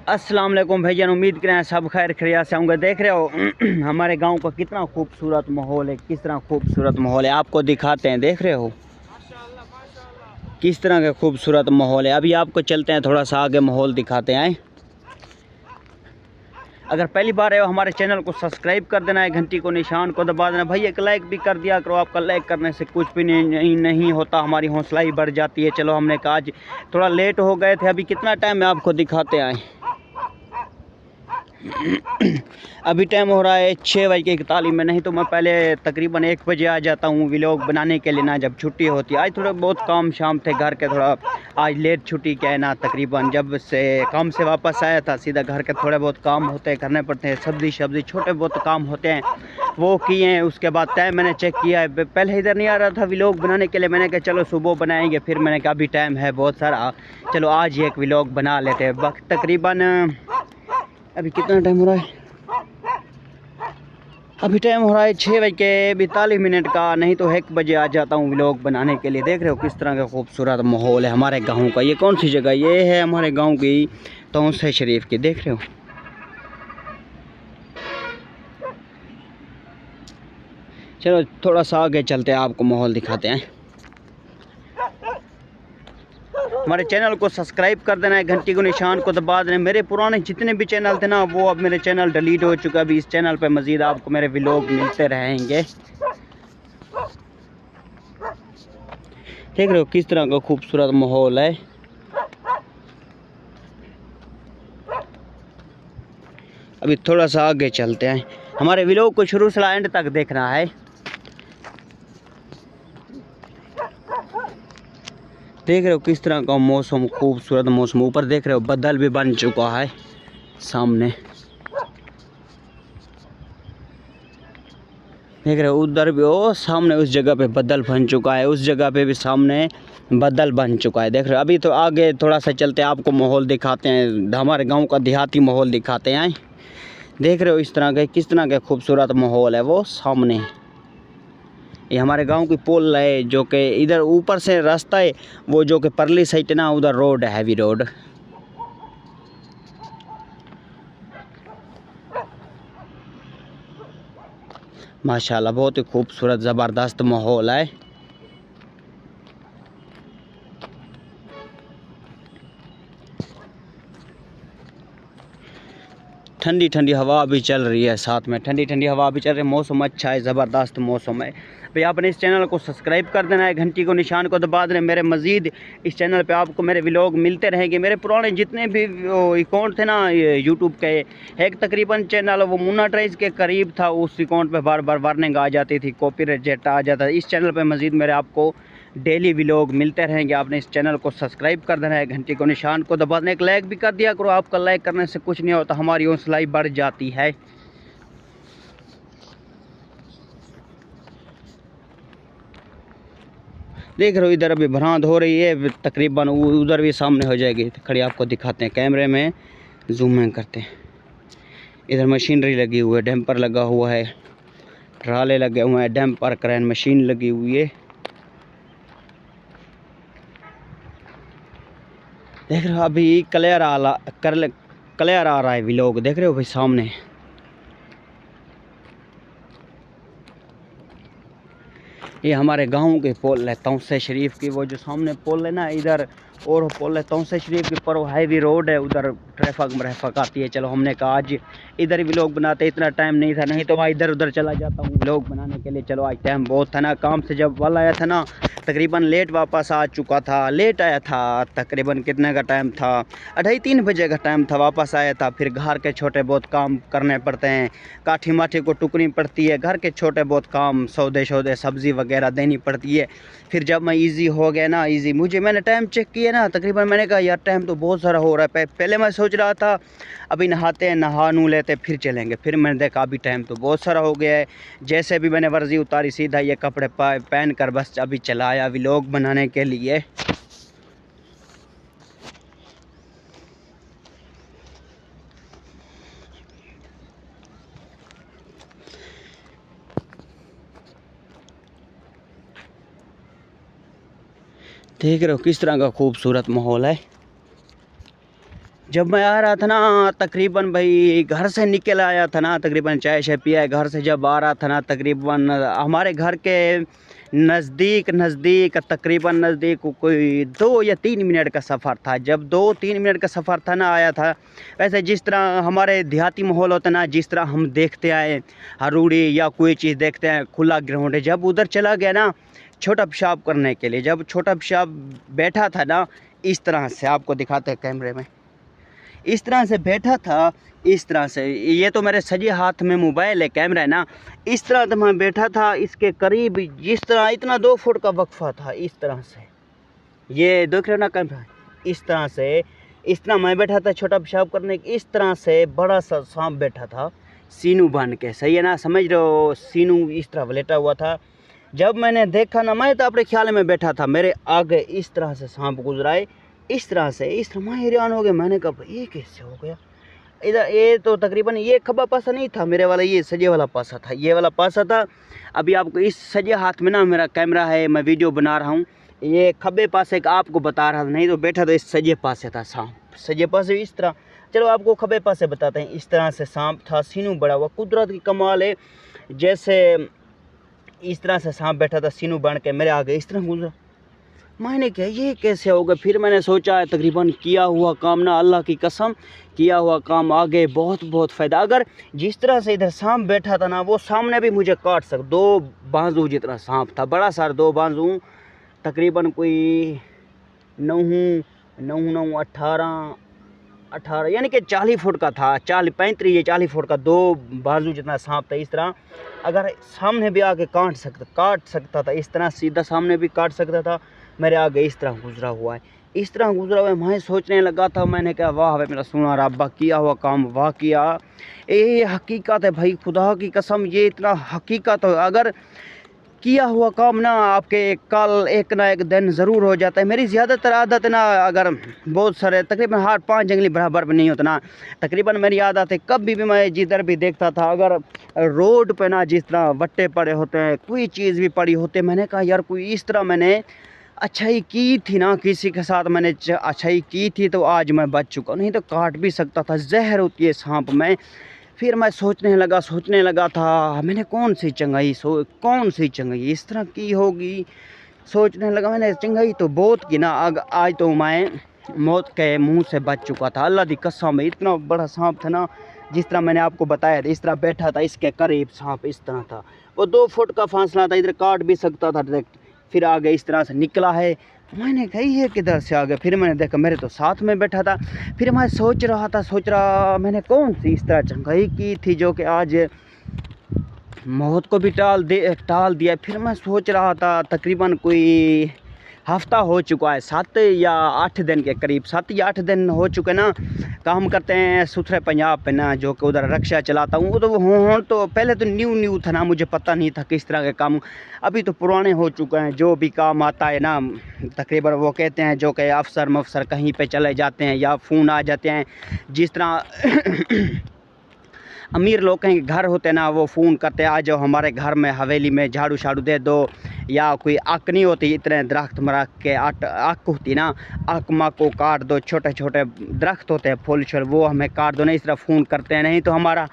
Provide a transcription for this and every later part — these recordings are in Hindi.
अस्सलाम वालेकुम भाईजान, उम्मीद करें सब खैर खैरियत से होंगे। देख रहे हो हमारे गांव का कितना खूबसूरत माहौल है, किस तरह खूबसूरत माहौल है आपको दिखाते हैं। देख रहे हो किस तरह का खूबसूरत माहौल है। अभी आपको चलते हैं थोड़ा सा आगे, माहौल दिखाते हैं। अगर पहली बार है हमारे चैनल को सब्सक्राइब कर देना है, घंटी को निशान को दबा देना। भाई एक लाइक भी कर दिया करो, आपका लाइक करने से कुछ भी नहीं होता, हमारी हौसला ही बढ़ जाती है। चलो हमने कहा आज थोड़ा लेट हो गए थे, अभी कितना टाइम है आपको दिखाते आए। अभी टाइम हो रहा है 6:41 में। नहीं तो मैं पहले तकरीबन 1 बजे आ जाता हूँ व्लॉग बनाने के लिए ना, जब छुट्टी होती है। आज थोड़ा बहुत काम शाम थे घर के, थोड़ा आज लेट छुट्टी क्या है ना, तकरीबन जब से काम से वापस आया था सीधा घर के थोड़े बहुत काम होते हैं, करने पड़ते हैं। सब्जी छोटे बहुत काम होते हैं वो किए हैं। उसके बाद टाइम मैंने चेक किया है, पहले इधर नहीं आ रहा था व्लॉग बनाने के लिए। मैंने कहा चलो सुबह बनाएंगे, फिर मैंने कहा अभी टाइम है बहुत सारा, चलो आज एक व्लॉग बना लेते हैं। वक्त तकरीबन अभी कितना टाइम हो रहा है, अभी टाइम हो रहा है 6:42 का। नहीं तो 1 बजे आ जाता हूँ व्लॉग बनाने के लिए। देख रहे हो किस तरह का खूबसूरत माहौल है हमारे गांव का। ये कौन सी जगह, ये है हमारे गांव की तौसे शरीफ की। देख रहे हो चलो थोड़ा सा आगे चलते हैं, आपको माहौल दिखाते हैं। हमारे चैनल को सब्सक्राइब कर देना है, घंटी को निशान को दबा देना। मेरे पुराने जितने भी चैनल थे ना, वो अब मेरे चैनल डिलीट हो चुका है। अभी इस चैनल पे मज़ीद आपको मेरे व्लॉग मिलते रहेंगे। देख रहे हो किस तरह का खूबसूरत माहौल है। अभी थोड़ा सा आगे चलते हैं, हमारे व्लॉग को शुरू से एंड तक देखना है। देख रहे हो किस तरह का मौसम, खूबसूरत मौसम। ऊपर देख रहे हो बादल भी बन चुका है सामने। देख रहे हो उधर भी, ओ सामने उस जगह पे बादल बन चुका है, उस जगह पे भी सामने बादल बन चुका है। देख रहे हो अभी तो आगे थोड़ा सा चलते हैं, आपको माहौल दिखाते हैं, हमारे गांव का देहाती माहौल दिखाते हैं। देख रहे हो इस तरह का किस तरह का खूबसूरत माहौल है। वो सामने ये हमारे गांव की पुल है, जो कि इधर ऊपर से रास्ता है, वो जो कि परली साइड ना, उधर रोड है, हैवी रोड। माशाल्लाह बहुत ही खूबसूरत ज़बरदस्त माहौल है। ठंडी ठंडी हवा भी चल रही है, साथ में ठंडी ठंडी हवा भी चल रही है। मौसम अच्छा है, ज़बरदस्त मौसम है। भाई आपने इस चैनल को सब्सक्राइब कर देना है, घंटी को निशान को दबा देना। मेरे मज़ीद इस चैनल पे आपको मेरे व्लॉग मिलते रहेंगे। मेरे पुराने जितने भी अकाउंट थे ना यूट्यूब के, एक तकरीबन चैनल वो मोनेटाइज के करीब था, उस अकाउंट पे बार बार वार्निंग आ जाती थी, कॉपीराइट आ जाता। इस चैनल पे मज़ीद मेरे आपको डेली व्लॉग मिलते रहेंगे। आपने इस चैनल को सब्सक्राइब कर देना है, घंटी को निशान को दबा देना, एक लाइक भी कर दिया करो। आपका लाइक करने से कुछ नहीं होता, हमारी हौसला ही बढ़ जाती है। देख रहे हो इधर अभी भरांत हो रही है, तकरीबन उधर भी सामने हो जाएगी खड़ी। आपको दिखाते हैं, कैमरे में जूम इन करते हैं। इधर मशीनरी लगी हुई है, डैम्पर लगा हुआ है, ट्राले लगे हुए हैं, डैम्पर क्रेन मशीन लगी हुई है। देख रहे हो अभी क्लियर आ रहा है व्लॉग। देख रहे हो भाई सामने ये हमारे गांव के पुल है तौसे शरीफ की। वो जो सामने पुल है ना इधर, और पुल है तौसे शरीफ के ऊपर, वो हैवी रोड है, उधर ट्रैफिक आती है। चलो हमने कहा आज इधर भी व्लॉग बनाते, इतना टाइम नहीं था, नहीं तो मैं इधर उधर चला जाता हूँ व्लॉग बनाने के लिए। चलो आज टाइम बहुत था ना, काम से जब वाला आया था ना, तकरीबन लेट वापस आ चुका था, लेट आया था। तकरीबन कितने का टाइम था, 2:30 बजे का टाइम था, वापस आया था। फिर घर के छोटे बहुत काम करने पड़ते हैं, काठी माठी को टुकनी पड़ती है, घर के छोटे बहुत काम, सौदे सब्ज़ी वगैरह देनी पड़ती है। फिर जब मैं इजी हो गया ना, इजी मैंने टाइम चेक किया ना, तकरीबन मैंने कहा यार टाइम तो बहुत सारा हो रहा है। पहले मैं सोच रहा था अभी नहाते हैं, नहा नू लेते फिर चलेंगे, फिर मैंने देखा अभी टाइम तो बहुत सारा हो गया है। जैसे भी मैंने वर्जी उतारी, सीधा ये कपड़े पहन कर बस अभी चलाया व्लॉग बनाने के लिए। देख रहे हो किस तरह का खूबसूरत माहौल है। जब मैं आ रहा था ना तकरीबन भाई घर से निकल आया था ना, तकरीबन चाय शाय पिया है, घर से जब आ रहा था ना तकरीबन हमारे घर के नज़दीक तकरीबन नज़दीक कोई 2 या 3 मिनट का सफ़र था। जब 2-3 मिनट का सफ़र था ना आया था, वैसे जिस तरह हमारे देहाती माहौल होता है ना, जिस तरह हम देखते आए हरूड़ी या कोई चीज़ देखते हैं खुला ग्राउंड है, जब उधर चला गया ना छोटा पेशाब करने के लिए, जब छोटा पेशाब बैठा था ना इस तरह से, आपको दिखाते हैं कैमरे में, इस तरह से बैठा था, इस तरह से, ये तो मेरे सजे हाथ में मोबाइल है, कैमरा है ना, इस तरह से मैं बैठा था इसके करीब, जिस तरह इतना 2 फुट का वक्फा था, इस तरह से, ये देख रहे हो ना कैमरा, इस तरह से, इस तरह मैं बैठा था छोटा पेशाब करने की, इस तरह से बड़ा सा सांप बैठा था सीनू बन के, सही है ना, समझ रहे हो, सीनू इस तरह लेटा हुआ था। जब मैंने देखा ना, मैं तो अपने ख्याल में बैठा था, मेरे आगे इस तरह से सांप गुजराए, इस तरह से, इस तरह मैं हैरान हो गया, मैंने कहा ये कैसे हो गया इधर, ये तो तकरीबन ये खब्बा पासा नहीं था मेरे वाला, ये सजे वाला पासा था, ये वाला पासा था। अभी आपको इस सजे हाथ में ना मेरा कैमरा है, मैं वीडियो बना रहा हूँ, ये खब्बे पासे का आपको बता रहा था, नहीं तो बैठा तो इस सजे पासे था सांप, सजे पासे इस तरह। चलो आपको खब्बे पासे बताते हैं, इस तरह से सांप था, सीनू बड़ा हुआ, कुदरत की कमाल है, जैसे इस तरह से सांप बैठा था सीनू बन के मेरे आगे इस तरह गुजरा। मैंने कहा ये कैसे होगा, फिर मैंने सोचा तकरीबन किया हुआ काम ना, अल्लाह की कसम, किया हुआ काम आगे बहुत बहुत फ़ायदा। अगर जिस तरह से इधर सांप बैठा था ना, वो सामने भी मुझे काट 2 बाजू जितना सांप था, बड़ा सारा 2 बाजू, तकरीबन कोई 18 यानी कि 40 फुट का था, 35 या 40 फुट का 2 बाजू जितना सांप था। इस तरह अगर सामने भी आके काट सकता था, इस तरह सीधा सामने भी काट सकता था, मेरे आगे इस तरह गुजरा हुआ है, इस तरह गुजरा हुआ है। मैं सोचने लगा था, मैंने कहा वाह भाई मेरा सोना रब्बा, किया हुआ काम वाह किया, ये हकीकत है भाई, खुदा की कसम, ये इतना हकीकत है। अगर किया हुआ काम ना आपके कल एक ना एक दिन ज़रूर हो जाता है। मेरी ज़्यादातर आदत है ना, अगर बहुत सारे तकरीबन हर 5 जंगली बराबर भी नहीं होता ना, तकरीबन मेरी आदत है, कभी भी मैं जिधर भी देखता था, अगर रोड पे ना जिस तरह वट्टे पड़े होते हैं, कोई चीज़ भी पड़ी होती है, मैंने कहा यार कोई इस तरह मैंने अच्छाई की थी ना, किसी के साथ मैंने अच्छाई की थी तो आज मैं बच चुका, नहीं तो काट भी सकता था, जहर होती है सांप में। फिर मैं सोचने लगा था, मैंने कौन सी चंगाई इस तरह की होगी, सोचने लगा मैंने, चंगाई तो बहुत की ना, आज तो मैं मौत के मुंह से बच चुका था, अल्लाह दी कसम। इतना बड़ा सांप था ना, जिस तरह मैंने आपको बताया था, इस तरह बैठा था, इसके करीब सांप इस तरह था, वो 2 फुट का फासला था, इधर काट भी सकता था डायरेक्ट। फिर आगे इस तरह से निकला है, मैंने कही है किधर से आ गया, फिर मैंने देखा मेरे तो साथ में बैठा था। फिर मैं सोच रहा मैंने कौन सी इस तरह चंगाई की थी जो कि आज मौत को भी टाल दिया। फिर मैं सोच रहा था, तकरीबन कोई हफ्ता हो चुका है, 7 या 8 दिन के करीब, 7 या 8 दिन हो चुके ना, काम करते हैं सुथरे पंजाब पे ना, जो कि उधर रक्षा चलाता हूँ। वो तो पहले तो न्यू था ना, मुझे पता नहीं था किस तरह के काम, अभी तो पुराने हो चुके हैं। जो भी काम आता है ना, तकरीबन वो कहते हैं, जो कि अफसर मफसर कहीं पे चले जाते हैं या फ़ोन आ जाते हैं, जिस तरह अमीर लोग कहीं घर होते ना, वो फ़ोन करते आ जाओ हमारे घर में, हवेली में झाड़ू शाड़ू दे दो, या कोई आक नहीं होती, इतने दरख्त मरख के आक होती ना, आक माक को काट दो, छोटे छोटे दरख्त होते हैं फूल शूल, वो हमें काट दो, नहीं इस तरह फ़ोन करते हैं। नहीं तो हमारा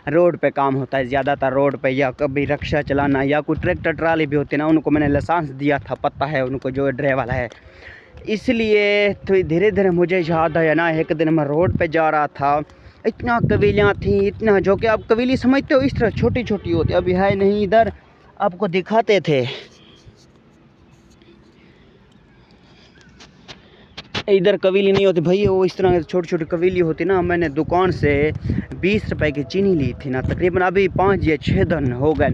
रोड पे काम होता है ज़्यादातर, रोड पे, या कभी रक्षा चलाना, या कोई ट्रैक्टर ट्राली भी होती है ना, उनको मैंने लाइसेंस दिया था, पता है उनको जो ड्राइवर है। इसलिए तो धीरे धीरे मुझे याद आया ना, एक दिन मैं रोड पे जा रहा था, इतना कबीलियाँ थी, इतना, जो कि आप कबीली समझते हो, इस तरह छोटी छोटी होती, अभी है नहीं, इधर आपको दिखाते थे, इधर कबीली नहीं होती भाई, वो इस तरह छोटी छोटी कबीली होती ना। मैंने दुकान से 20 रुपए की चीनी ली थी ना, तकरीबन अभी 5 या 6 दिन हो गए,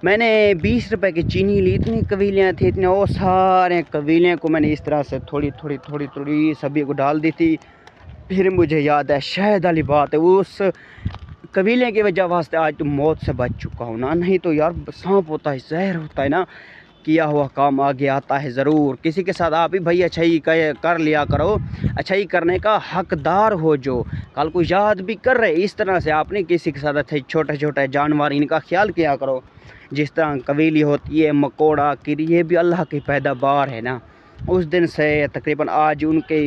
मैंने 20 रुपए की चीनी ली, इतनी कबीलियाँ थी, इतने, वो सारे कबीलियों को मैंने इस तरह से थोड़ी थोड़ी सभी को डाल दी थी। फिर मुझे याद है, शायद वाली बात है, उस कबीले की वजह वास्ते आज तो मौत से बच चुका हूँ ना, नहीं तो यार सांप होता है, जहर होता है ना, किया हुआ काम आगे आता है ज़रूर। किसी के साथ आप ही भाई अच्छाई कर लिया करो, अच्छाई करने का हकदार हो, जो कल को याद भी कर रहे, इस तरह से आपने किसी के साथ अच्छे छोटे छोटे जानवर, इनका ख्याल किया करो। जिस तरह कबीली होती है, मकोड़ा किरी, ये भी अल्लाह की पैदावार है ना। उस दिन से तकरीबन आज उनके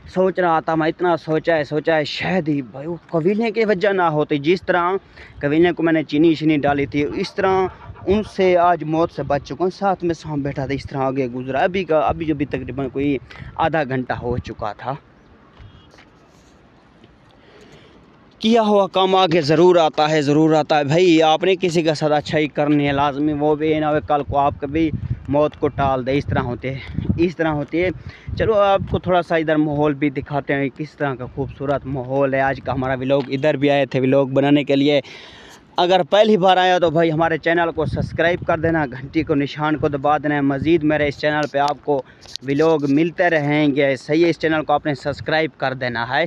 सोच रहा था मैं, इतना सोचा है शायद ही भाई वो कबीले की वजह ना होती। जिस तरह कबीले को मैंने चीनी शीनी डाली थी, इस तरह उनसे आज मौत से बच चुका हूँ। साथ में सांप बैठा था, इस तरह आगे गुजरा। अभी तकरीबन कोई आधा घंटा हो चुका था। किया हुआ काम आगे ज़रूर आता है, ज़रूर आता है भाई। आपने किसी का साथ अच्छाई करनी है लाजमी, वो भी ना हो कल को आप कभी मौत को टाल दे। इस तरह होती है। चलो आपको थोड़ा सा इधर माहौल भी दिखाते हैं, किस तरह का खूबसूरत माहौल है। आज का हमारा व्लॉग, इधर भी आए थे व्लॉग बनाने के लिए। अगर पहली बार आया तो भाई हमारे चैनल को सब्सक्राइब कर देना, घंटी को निशान को दबा देना है। मज़ीद मेरे इस चैनल पे आपको व्लॉग मिलते रहेंगे। सही है, इस चैनल को आपने सब्सक्राइब कर देना है।